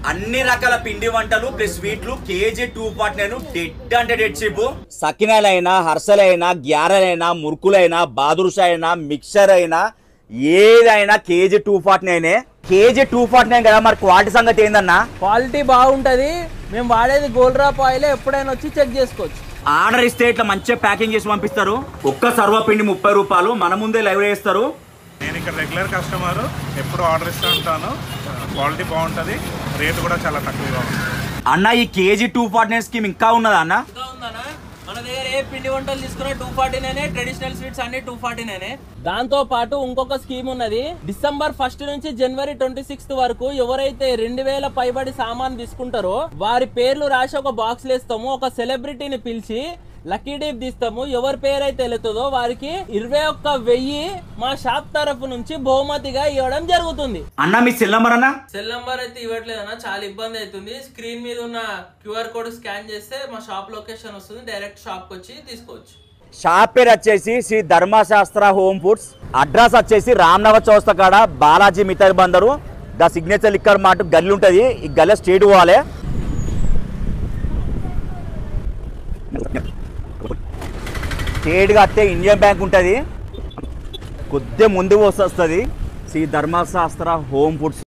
అన్ని రకాల పిండి వంటలు ప్లస్ స్వీట్లు కేజీ 249 డెడ్ అంటే డెడ్ చీప్. సకినాలైనా హర్సలైనా గ్యారెలైనా మురుకులైనా బాదురుషా అయినా మిక్సర్ అయినా ఏదైనా కేజీ 249. కేజీ 249 కదా, మరి క్వాలిటీ సంగతి ఏందన్నా? క్వాలిటీ బాగుంటది. మేము వాడేది గోల్డ్ డ్రాప్ ఆయిల్, ఎప్పుడైనా వచ్చి చెక్ చేసుకోవచ్చు. ఆర్డర్ ఇస్తే ఇట్లా మంచిగా ప్యాకింగ్ చేసి పంపిస్తారు. ఒక్క సర్వపిండి 30 రూపాయలు, మన ముందే లైవ్ చేస్తారు. నేను ఇక్కడ రెగ్యులర్ కస్టమర్, ఎప్పుడు ఆర్డర్ ఇస్తూ ఉంటాను. క్వాలిటీ బాగుంటుంది, రేటు కూడా చాలా తక్కువగా ఉంది. అన్న ఈ కేజీ 249 స్కీమ్ ఇంకా ఉన్నదా అన్న? మన దగ్గర ఏ పిండి వంటలు తీసుకున్నా 249, ట్రెడిషనల్ స్వీట్స్ అన్ని 249. దాంతో పాటు ఇంకొక స్కీమ్ ఉన్నది. డిసెంబర్ 1 నుంచి జనవరి 26 వరకు ఎవరైతే 2000 పైబడి సామాన్ తీసుకుంటారో వారి పేర్లు రాసి ఒక బాక్స్ వేస్తాము. ఒక సెలబ్రిటీని పిలిచి లక్కీ డీప్ తీస్తాము. ఎవరి పేరైతే వెళ్తుందో వారికి 21,000 మా షాప్ తరఫు నుంచి బహుమతిగా ఇవ్వడం జరుగుతుంది. అన్న మీ సెల్ నంబర్ అన్న? సెల్ నంబర్ అయితే ఇవ్వట్లేదన్నా, చాలా ఇబ్బంది అవుతుంది. స్క్రీన్ మీద ఉన్న క్యూఆర్ కోడ్ స్కాన్ చేస్తే మా షాప్ లొకేషన్ వస్తుంది, డైరెక్ట్ షాప్ కి వచ్చి తీసుకోవచ్చు. షాప్ పేరు వచ్చేసి శ్రీ ధర్మశాస్త్ర హోమ్ ఫుడ్స్. అడ్రస్ వచ్చేసి రామ్నగర్ చౌరస్తా కాడ బాలాజీ మిఠాయి బందరు. ద సిగ్నేచర్ లిక్కర్ మాట గల్లి ఉంటుంది. ఈ గల్లె స్ట్రేట్ పోవాలి. స్ట్రేట్గా వస్తే ఇండియన్ బ్యాంక్ ఉంటుంది, కొద్దిగా ముందు వస్తుంది. శ్రీ ధర్మశాస్త్ర హోమ్ ఫుడ్స్.